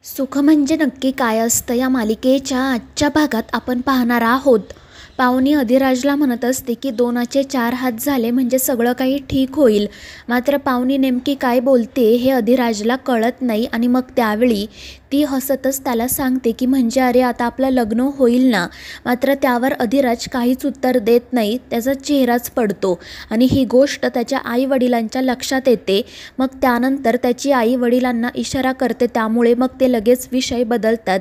सुख म्हणजे नक्की काय असतं या मालिकेच्या आजच्या भागात आपण पाहणार आहोत. पाहुणी अधिराजला म्हणत असते की 2चे 4 हात झाले म्हणजे सगळं काही ठीक होईल. मात्र पाहुणी नेमकी काय बोलते हे अधिराजला कळत नाही आणि मग त्यावेळी ती हसतच त्याला सांगते की म्हणजे अरे आता आपलं लग्न होईल ना. मात्र त्यावर अधिराज काहीच उत्तर देत नाही, त्याचा चेहराच पडतो आणि ही गोष्ट त्याच्या आई वडिलांच्या लक्षात येते. मग त्यानंतर त्याची आई वडिलांना इशारा करते, त्यामुळे मग ते लगेच विषय बदलतात.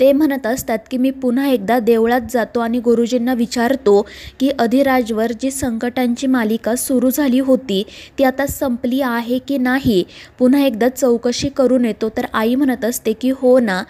ते म्हणत असतात की मी पुन्हा एकदा देवळात जातो आणि गुरुजींना विचारतो की अधिराजवर जी संकटांची मालिका सुरू झाली होती ती आता संपली आहे की नाही, पुन्हा एकदा चौकशी करून येतो. तर आई म्हणत असते की हो ना,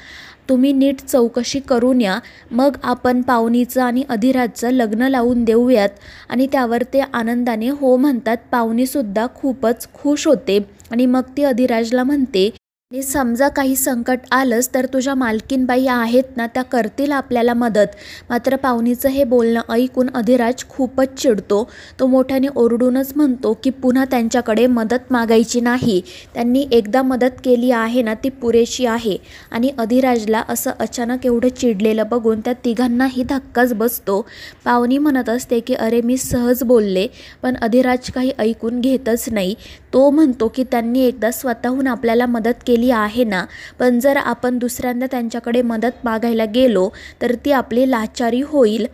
तुम्ही नीट चौकशी करून या, मग आपण पाहुणीचं आणि अधिराजचं लग्न लावून देऊयात. आणि त्यावर ते आनंदाने हो म्हणतात. पाहुणीसुद्धा खूपच खुश होते आणि मग ती अधिराजला म्हणते आणि समजा काही संकट आलंच तर तुझ्या मालकीनबाई आहेत ना, त्या करतील आपल्याला मदत. मात्र पाहुणीचं हे बोलणं ऐकून अधिराज खूपच चिडतो. तो मोठ्याने ओरडूनच म्हणतो की पुन्हा त्यांच्याकडे मदत मागायची नाही, त्यांनी एकदा मदत केली आहे ना ती पुरेशी आहे. आणि अधिराजला असं अचानक एवढं चिडलेलं बघून त्या तिघांनाही धक्काच बसतो. पाहुणी म्हणत असते की अरे मी सहज बोलले, पण अधिराज काही ऐकून घेतच नाही. तो म्हणतो की त्यांनी एकदा स्वतःहून आपल्याला मदत केली आहे ना, पण जर आपण दुसऱ्यांदा त्यांच्याकडे मदत मागायला गेलो तर ती आपली लाचारी होईल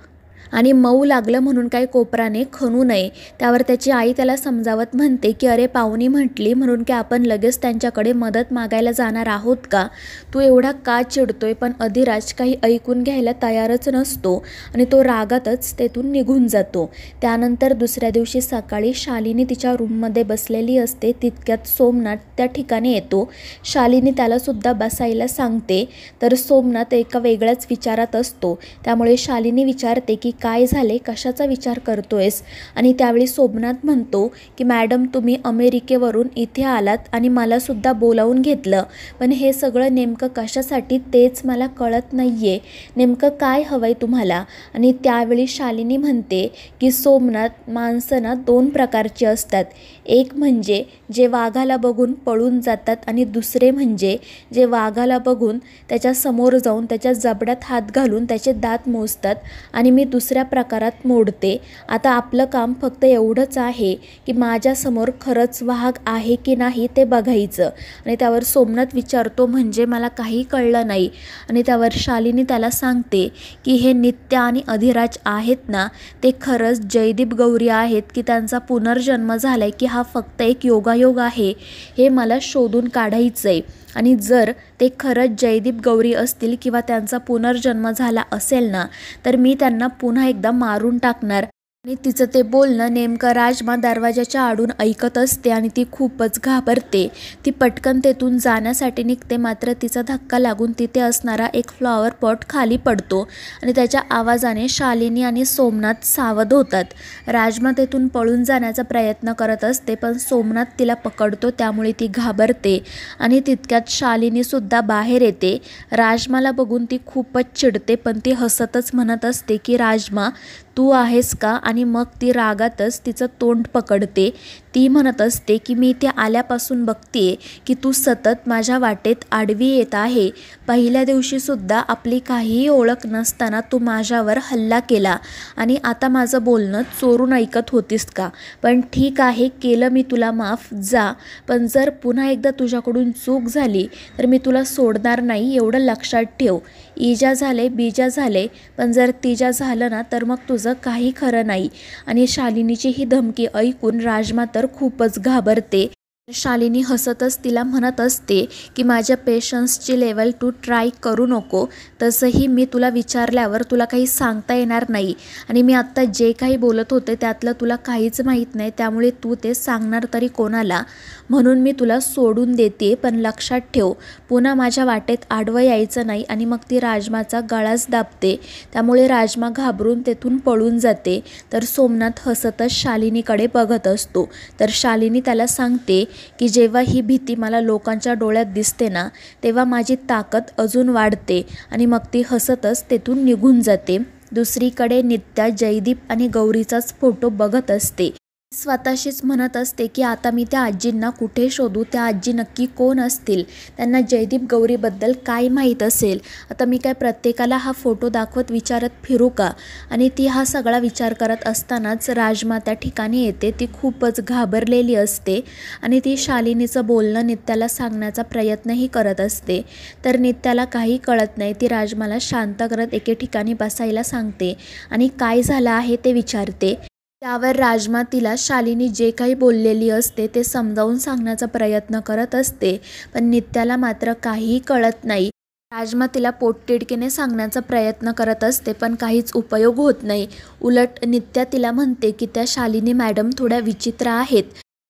आणि मऊ लागलं म्हणून काही कोपराने खणू नये. त्यावर त्याची आई त्याला समजावत म्हणते की अरे पाहुणी म्हटली म्हणून की आपण लगेच त्यांच्याकडे मदत मागायला जाणार आहोत का, तू एवढा का चिडतोय. पण अधिराज काही ऐकून घ्यायला तयारच नसतो आणि तो रागातच तेथून निघून जातो. त्यानंतर दुसऱ्या दिवशी सकाळी शालिनी तिच्या रूममध्ये बसलेली असते. तितक्यात सोमनाथ त्या ठिकाणी येतो. शालिनी त्यालासुद्धा बसायला सांगते, तर सोमनाथ एका वेगळ्याच विचारात असतो. त्यामुळे शालिनी विचारते की काय झाले, कशाचा विचार करतोयस. आणि त्यावेळी सोमनाथ म्हणतो की मॅडम तुम्ही अमेरिकेवरून इथे आलात आणि मलासुद्धा बोलावून घेतलं, पण हे सगळं नेमकं कशासाठी तेच मला कळत नाही आहे, नेमकं काय हवं आहे तुम्हाला. आणि त्यावेळी शालिनी म्हणते की सोमनाथ, माणसं ना 2 प्रकारची असतात, एक म्हणजे जे वाघाला बघून पळून जातात आणि दुसरे म्हणजे जे वाघाला बघून त्याच्या समोर जाऊन त्याच्या जबड्यात हात घालून त्याचे दात मोजतात आणि मी दुसऱ्या प्रकारात मोडते. आता आपलं काम फक्त एवढंच आहे की माझ्यासमोर खरंच वाघ आहे की नाही ते बघायचं. आणि त्यावर सोमनाथ विचारतो म्हणजे मला काही कळलं नाही. आणि त्यावर शालिनी त्याला सांगते की हे नित्या आणि अधिराज आहेत ना, ते खरंच जयदीप गौरी आहेत की त्यांचा पुनर्जन्म झालाय की हा फक्त एक योगायोग आहे, हे मला शोधून काढायचं आहे. आणि जर ते खरंच जयदीप गौरी असतील किंवा त्यांचा पुनर्जन्म झाला असेल ना, तर मी त्यांना पुन्हा एकदा मारून टाकणार. आणि तिचं ते बोलणं नेमकं राजमा दरवाजाच्या आडून ऐकत असते आणि ती खूपच घाबरते. ती पटकन तेथून जाण्यासाठी निघते, मात्र तिचा धक्का लागून तिथे असणारा एक फ्लॉवर पॉट खाली पडतो आणि त्याच्या आवाजाने शालिनी आणि सोमनाथ सावध होतात. राजमा तेथून पळून जाण्याचा प्रयत्न करत असते, पण सोमनाथ तिला पकडतो, त्यामुळे ती घाबरते. आणि तितक्यात शालिनीसुद्धा बाहेर येते. राजमाला बघून ती खूपच चिडते, पण ती हसतच म्हणत असते की राजमा तू आहेस का. आणि मग ती रागातच तिचं तोंड पकडते. ती म्हणत असते की मी इथे आल्यापासून बघते की तू सतत माझ्या वाटेत आडवी येत आहे. पहिल्या दिवशीसुद्धा आपली काहीही ओळख नसताना तू माझ्यावर हल्ला केला आणि आता माझं बोलणं चोरून ऐकत होतीस का. पण ठीक आहे, केलं मी तुला माफ, जा. पण जर पुन्हा एकदा तुझ्याकडून चूक झाली तर मी तुला सोडणार नाही, एवढं लक्षात ठेव. इजा झाले बिजा झाले, पण जर तिजा झालं ना तर मग तुझं काही खरं नाही. आणि शालिनीची ही धमकी ऐकून राजमा तर खूपच घाबरते. शालिनी हसतच तिला म्हणत असते की माझ्या पेशन्सची लेवल तू ट्राय करू नको, तसंही मी तुला विचारल्यावर तुला काही सांगता येणार नाही आणि मी आत्ता जे काही बोलत होते त्यातलं तुला काहीच माहीत नाही, त्यामुळे तू ते सांगणार तरी कोणाला. म्हणून मी तुला सोडून देते, पण लक्षात ठेव पुन्हा माझ्या वाटेत आडवं यायचं नाही. आणि मग ती राजमाचा गळाच दाबते. त्यामुळे राजमा घाबरून तेथून पळून जाते. तर सोमनाथ हसतच शालिनीकडे बघत असतो. तर शालिनी त्याला सांगते की जेव्हा ही भीती मला लोकांच्या डोळ्यात दिसते ना, तेव्हा माझी ताकद अजून वाढते. आणि मग ती हसतच तेथून निघून जाते. दुसरीकडे नित्या जयदीप आणि गौरीचाच फोटो बघत असते. स्वतःशीच म्हणत असते की आता मी त्या आजींना कुठे शोधू, त्या आजी नक्की कोण असतील, त्यांना जयदीप गौरीबद्दल काय माहीत असेल. आता मी काय प्रत्येकाला हा फोटो दाखवत विचारत फिरू का. आणि ती हा सगळा विचार करत असतानाच राजमा त्या ठिकाणी येते. ती खूपच घाबरलेली असते आणि ती शालिनीचं बोलणं नित्याला सांगण्याचा प्रयत्नही करत असते. तर नित्याला काही कळत नाही. ती राजमाला शांत करत एके ठिकाणी बसायला सांगते आणि काय झालं आहे ते विचारते. त्यावर राजमा तिला शालिनी जे काही बोललेली असते ते समजावून सांगण्याचा प्रयत्न करत असते, पण नित्याला मात्र काहीही कळत नाही. राजमा तिला पोटतिडकीने सांगण्याचा प्रयत्न करत असते, पण काहीच उपयोग होत नाही. उलट नित्या तिला म्हणते की त्या शालिनी मॅडम थोड्या विचित्र आहेत,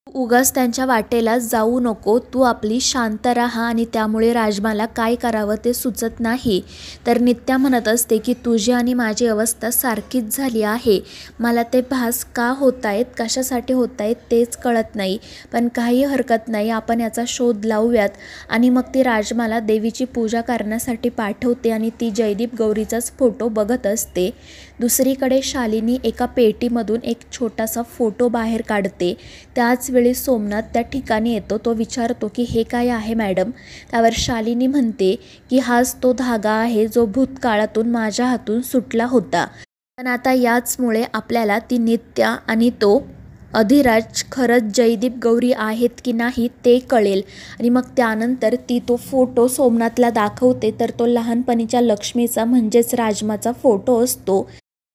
तू उगाच त्यांच्या वाटेला जाऊ नको, तू आपली शांत राहा. आणि त्यामुळे राजमाला काय करावं ते सुचत नाही. तर नित्या म्हणत असते की तुझी आणि माझी अवस्था सारखीच झाली आहे. मला ते भास का होत आहेत, कशासाठी होत आहेत तेच कळत नाही, पण काही हरकत नाही, आपण याचा शोध लावूयात. आणि मग ती राजमाला देवीची पूजा करण्यासाठी पाठवते आणि ती जयदीप गौरीचाच फोटो बघत असते. दुसरीकडे शालिनी एका पेटीमधून एक छोटासा फोटो बाहेर काढते. त्याच वेळी सोमनाथ त्या ठिकाणी येतो. तो विचारतो की हे काय आहे मॅडम. त्यावर शालिनी म्हणते की हाच तो धागा आहे जो भूतकाळातून माझ्या हातून सुटला होता, पण आता याचमुळे आपल्याला ती नित्या आणि तो अधिराज खरंच जयदीप गौरी आहेत की नाही ते कळेल. आणि मग त्यानंतर ती तो फोटो सोमनाथला दाखवते. तर तो लहानपणीच्या लक्ष्मीचा म्हणजेच राजमाचा फोटो असतो.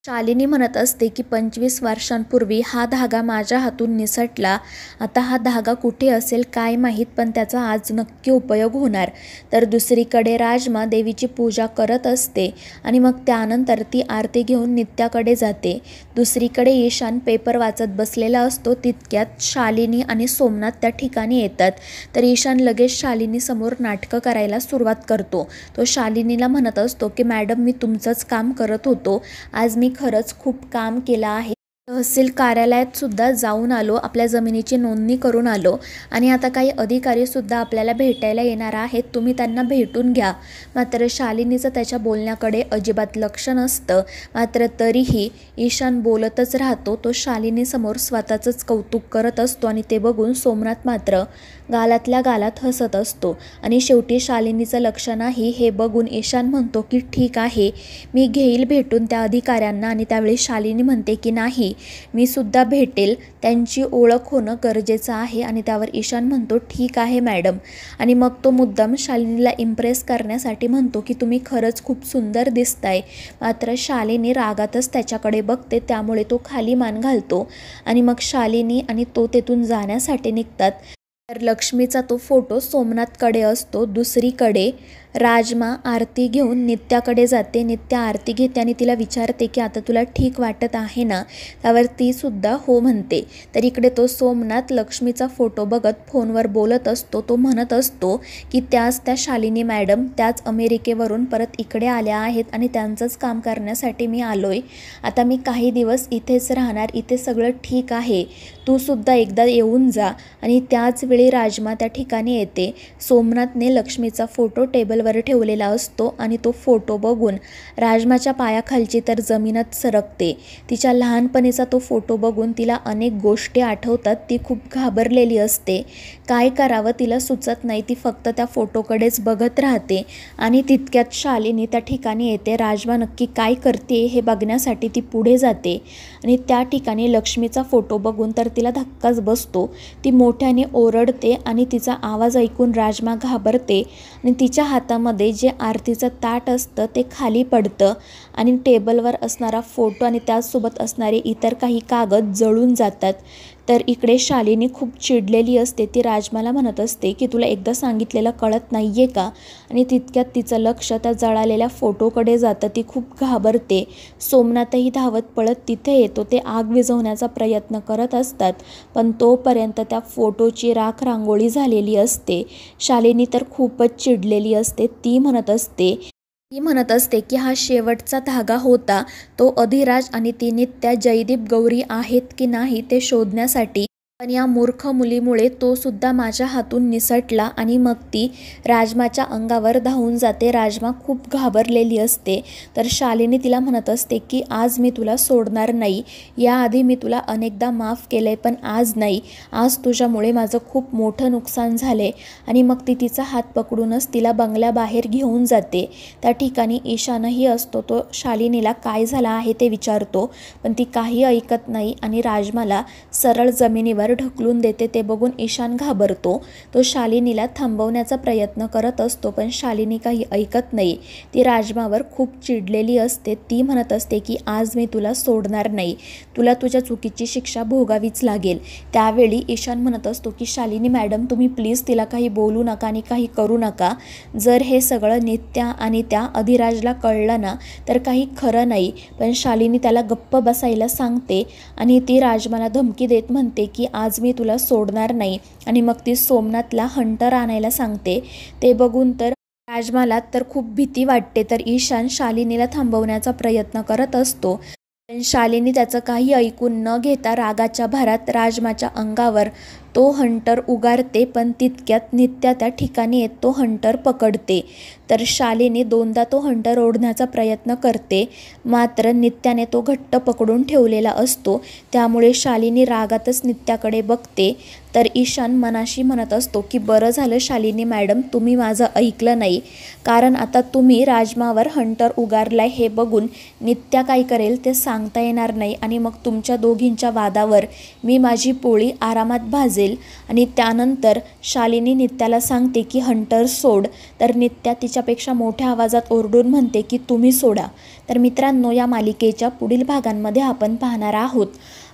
शालिनी म्हणत असते की 25 वर्षांपूर्वी हा धागा माझ्या हातून निसटला. आता हा धागा कुठे असेल काय माहीत, पण त्याचा आज नक्की उपयोग होणार. तर दुसरीकडे राजमा देवीची पूजा करत असते आणि मग त्यानंतर ती आरती घेऊन नित्याकडे जाते. दुसरीकडे ईशान पेपर वाचत बसलेला असतो. तितक्यात शालिनी आणि सोमनाथ त्या ठिकाणी येतात. तर ईशान लगेच शालिनीसमोर नाटकं करायला सुरुवात करतो. तो शालिनीला म्हणत असतो की मॅडम, मी तुमचंच काम करत होतो, आज मी खरंच खूप काम केलं आहे. तहसील कार्यालयात सुद्धा जाऊन आलो, आपल्या जमिनीची नोंदणी करून आलो आणि आता काही अधिकारी सुद्धा आपल्याला भेटायला येणार आहेत, तुम्ही त्यांना भेटून घ्या. मात्र शालिनीचं त्याच्या बोलण्याकडे अजिबात लक्ष नसतं. मात्र तरीही ईशान बोलतच राहतो. तो शालिनीसमोर स्वतःचंच कौतुक करत असतो आणि ते बघून सोमनाथ मात्र गालातल्या गालात हसत असतो. आणि शेवटी शालिनीचं लक्ष नाही हे बघून ईशान म्हणतो की ठीक आहे, मी घेईल भेटून त्या अधिकाऱ्यांना. आणि त्यावेळी शालिनी म्हणते की नाही, मी सुद्धा भेटेल, त्यांची ओळख होणं गरजेचं आहे. आणि त्यावर ईशान म्हणतो ठीक आहे मॅडम. आणि मग तो मुद्दाम शालिनीला इम्प्रेस करण्यासाठी म्हणतो की तुम्ही खरंच खूप सुंदर दिसताय. मात्र शालिनी रागातच त्याच्याकडे बघते, त्यामुळे तो खाली मान घालतो आणि मग शालिनी आणि तो तेथून जाण्यासाठी निघतात. तर लक्ष्मीचा तो फोटो सोमनाथकडे असतो. दुसरीकडे राजमा आरती घेऊन नित्याकडे जाते. नित्या आरती घेते आणि तिला विचारते की आता तुला ठीक वाटत आहे ना. त्यावर ती सुद्धा हो म्हणते. तर इकडे तो सोमनाथ लक्ष्मीचा फोटो बघत फोनवर बोलत असतो. तो म्हणत असतो की त्याच त्या शालिनी मॅडम त्याच अमेरिकेवरून परत इकडे आल्या आहेत आणि त्यांचंच काम करण्यासाठी मी आलोय. आता मी काही दिवस इथेच राहणार, इथे सगळं ठीक आहे, तू सुद्धा एकदा येऊन जा. आणि त्याच वेळी राजमा त्या ठिकाणी येते. सोमनाथने लक्ष्मीचा फोटो टेबलवर ठेवलेला असतो आणि तो फोटो बघून राजमाच्या पायाखालची तर जमीनच सरकते. तिच्या लहानपणीचा तो फोटो बघून तिला अनेक गोष्टी आठवतात. ती खूप घाबरलेली असते, काय करावं तिला सुचत नाही. ती फक्त त्या फोटोकडेच बघत राहते. आणि तितक्यात शालिनी त्या ठिकाणी येते. राजमा नक्की काय करते हे बघण्यासाठी ती पुढे जाते आणि त्या ठिकाणी लक्ष्मीचा फोटो बघून तर तिला धक्काच बसतो. ती मोठ्याने ओरडते आणि तिचा आवाज ऐकून राजमा घाबरते आणि तिच्या हातामध्ये जे आरतीचं ताट असतं ते खाली पडतं आणि टेबलवर असणारा फोटो आणि त्याचसोबत असणारे इतर काही कागद जळून जातात. तर इकडे शालिनी खूप चिडलेली असते. ती राजमाला म्हणत असते की तुला एकदा सांगितलेलं कळत नाही आहे का. आणि तितक्यात तिचं लक्ष त्या जळालेल्या फोटोकडे जातं. ती खूप घाबरते. सोमनाथही धावत पळत तिथे येतो. ते आग विझवण्याचा प्रयत्न करत असतात, पण तोपर्यंत त्या फोटोची राख रांगोळी झालेली असते. शालिनी तर खूपच चिडलेली असते. ती म्हणत असते की हा शेवटचा धागा होता. तो अधिराज आणि ती नित्या जयदीप गौरी आहेत की नाही ते शोधण्यासाठी पण या मूर्ख मुलीमुळे तो सुद्धा माझ्या हातून निसटला आणि मग ती राजमाच्या अंगावर धावून जाते. राजमा खूप घाबरलेली असते. तर शालिनी तिला म्हणत असते की आज मी तुला सोडणार नाही. याआधी मी तुला अनेकदा माफ केलंय पण आज नाही. आज तुझ्यामुळे माझं खूप मोठं नुकसान झाले. आणि मग ती तिचा हात पकडूनच तिला बंगल्याबाहेर घेऊन जाते. त्या ठिकाणी ईशानही असतो. तो शालिनीला काय झालं आहे ते विचारतो पण ती काही ऐकत नाही आणि राजमाला सरळ जमिनीवर ढकलून देते. ते बघून ईशान घाबरतो. तो शालिनीला थांबवण्याचा प्रयत्न करत असतो पण शालिनी काही ऐकत नाही. ती राजमावर खूप चिडलेली असते. ती म्हणत असते की आज मी तुला सोडणार नाही. तुला तुझ्या चुकीची शिक्षा भोगावीच लागेल. त्यावेळी ईशान म्हणत असतो की शालिनी मॅडम तुम्ही प्लीज तिला काही बोलू नका आणि काही करू नका. जर हे सगळं नित्या आणि त्या अधिराजला कळलं ना तर काही खरं नाही. पण शालिनी त्याला गप्प बसायला सांगते आणि ती राजमाला धमकी देत म्हणते की आज मी तुला सोडणार नाही. आणि मग ती सोमनाथला हंटर आणायला सांगते. ते बघून तर राजमाला तर खूप भीती वाटते. तर ईशान शालिनीला थांबवण्याचा प्रयत्न करत असतो पण शालिनी त्याचं काही ऐकून न घेता रागाच्या भरात राजमाच्या अंगावर तो हंटर उगारते. पण तितक्यात नित्या त्या ठिकाणी येत तो हंटर पकडते. तर शालिनी दोनदा तो हंटर ओढण्याचा प्रयत्न करते मात्र नित्याने तो घट्ट पकडून ठेवलेला असतो. त्यामुळे शालिनी रागातच नित्याकडे बघते. तर ईशान मनाशी म्हणत असतो की बरं झालं शालिनी मॅडम तुम्ही माझं ऐकलं नाही. कारण आता तुम्ही राजमावर हंटर उगारलाय हे बघून नित्या काय करेल ते सांगता येणार नाही. आणि मग तुमच्या दोघींच्या वादावर मी माझी पोळी आरामात भाजेल. आणि त्यानंतर शालिनी नित्याला सांगते की हंटर सोड. तर नित्या तिच्यापेक्षा मोठ्या आवाजात ओरडून म्हणते की तुम्ही सोडा. तर मित्रांनो या मालिकेच्या पुढील भागांमध्ये आपण पाहणार आहोत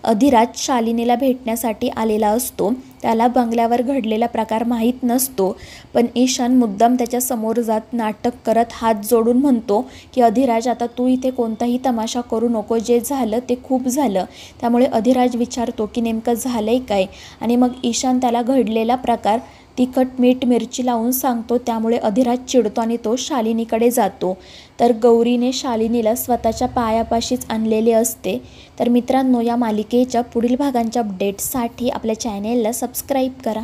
अधिराज शालिनीला भेटण्यासाठी आलेला असतो. त्याला बंगल्यावर घडलेला प्रकार माहीत नसतो पण ईशान मुद्दाम त्याच्या समोर जात नाटक करत हात जोडून म्हणतो की अधिराज आता तू इथे कोणताही तमाशा करू नको. जे झालं ते खूप झालं. त्यामुळे अधिराज विचारतो की नेमकं झालंय काय. आणि मग ईशान त्याला घडलेला प्रकार तिखट मीठ मिरची लावून सांगतो. त्यामुळे अधिराज चिडतो आणि तो शालिनीकडे जातो. तर गौरीने शालिनीला स्वतःच्या पायापाशीच आणलेले असते. तर मित्रांनो या मालिकेच्या पुढील भागांच्या अपडेट्ससाठी आपल्या चॅनेलला सबस्क्राईब करा.